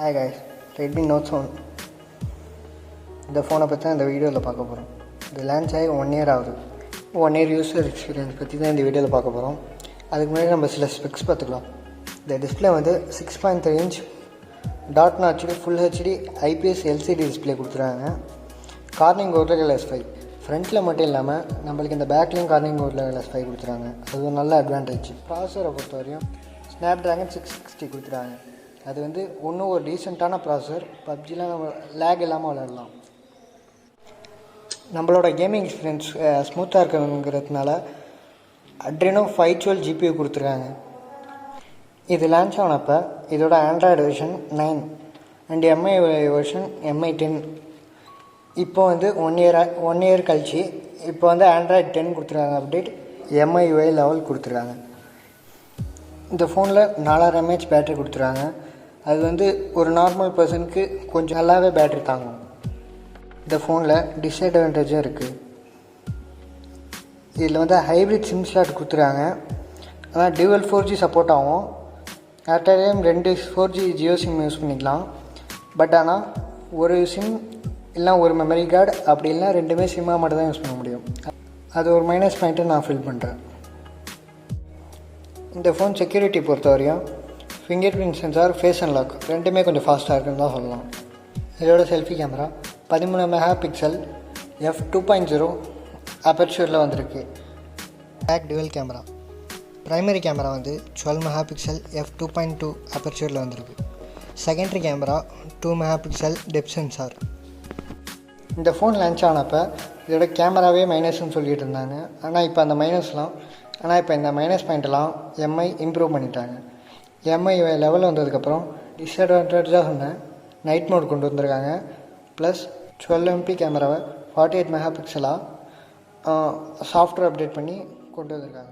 Hi guys, Redmi Note 7 இந்த ஃபோனை பற்றி தான் இந்த வீடியோவில் பார்க்க போகிறோம். இது லான்ச் ஆகி 1 year ஆகுது. 1 year யூஸர் எக்ஸ்பீரியன்ஸ் பற்றி தான் இந்த வீடியோவில் பார்க்க போகிறோம். அதுக்கு முன்னாடி நம்ம சில ஸ்பெக்ஸ் பார்த்துக்கலாம். இந்த டிஸ்பிளே வந்து 6.3 inch dot notched full HD IPS LCD display கொடுத்துருக்காங்க. கார்னிங் கோரில் கிளாஸ் 5 ஃப்ரண்ட்டில் மட்டும் இல்லாமல் நம்மளுக்கு இந்த பேக்லேயும் கார்னிங் கோரில் கிளாஸ் 5 கொடுத்துருக்காங்க. அது ஒரு நல்ல அட்வான்டேஜ். ப்ராசஸரை பொறுத்த வரையும் ஸ்னாப்ட்ராகன் 660 கொடுத்துருக்காங்க. அது வந்து ஒன்றும் ஒரு டீசெண்டான ப்ராசஸர். பப்ஜிலாம் நம்ம லேக் இல்லாமல் விளையாடலாம். நம்மளோட கேமிங் எக்ஸ்பீரியன்ஸ் ஸ்மூத்தாக இருக்குங்கிறதுனால அட்ரினோ 512 GPU கொடுத்துருக்காங்க. இது லான்ச் ஆனப்போ இதோட Android version 9 and Mi version MI 10. இப்போ வந்து 1 year கழிச்சு இப்போ வந்து ஆண்ட்ராய்டு 10 கொடுத்துருக்காங்க. அப்டேட் MIUI லெவல் கொடுத்துருக்காங்க. இந்த ஃபோனில் 4000 mAh பேட்டரி கொடுத்துருக்காங்க. அது வந்து ஒரு நார்மல் பர்சனுக்கு கொஞ்சம் நல்லாவே பேட்டரி தாங்கும். இந்த ஃபோனில் டிஸ்அட்வான்டேஜும் இருக்குது. இதில் வந்து ஹைப்ரிட் சிம் ஸ்லாட் கொடுத்துருக்காங்க. ஆனால் டியூவல் 4G சப்போர்ட் ஆகும். At time 2 4G Jio sim use பண்ணிக்கலாம். பட் ஆனால் ஒரு சிம் இல்லைனா ஒரு மெமரி கார்டு அப்படி இல்லைனா 2மே சிம்மாக மட்டும் தான் யூஸ் பண்ண முடியும். அது ஒரு மைனஸ் பாயிண்ட்டு நான் ஃபீல் பண்ணுறேன். இந்த ஃபோன் செக்யூரிட்டி பொறுத்த வரையும் fingerprint sensor, face unlock ரெண்டுமே கொஞ்சம் ஃபாஸ்ட்டாக இருக்குன்னு தான் சொல்லலாம். இதோட செல்ஃபி கேமரா 13 MP f2.0 அப்பர்ச்சூரில் வந்திருக்கு. Back dual camera. Primary camera வந்து 12 MP f2.2 அப்பர்ச்சூரில் வந்திருக்கு. Secondary camera 2 MP depth sensor. இந்த ஃபோன் லான்ச் ஆனப்போ இதோட கேமராவே மைனஸ்ன்னு சொல்லிட்டு இருந்தாங்க. ஆனால் இப்போ இந்த மைனஸ் பாயிண்ட்டெல்லாம் MI இம்ப்ரூவ் பண்ணிட்டாங்க. MIUI லெவல் வந்ததுக்கப்புறம் டிஸ்அட்வான்டேஜாக சொன்னேன், நைட் மோட் கொண்டு வந்திருக்காங்க. ப்ளஸ் 12 MP கேமராவை 48 MP சாஃப்ட்வேர் அப்டேட் பண்ணி கொண்டு வந்திருக்காங்க.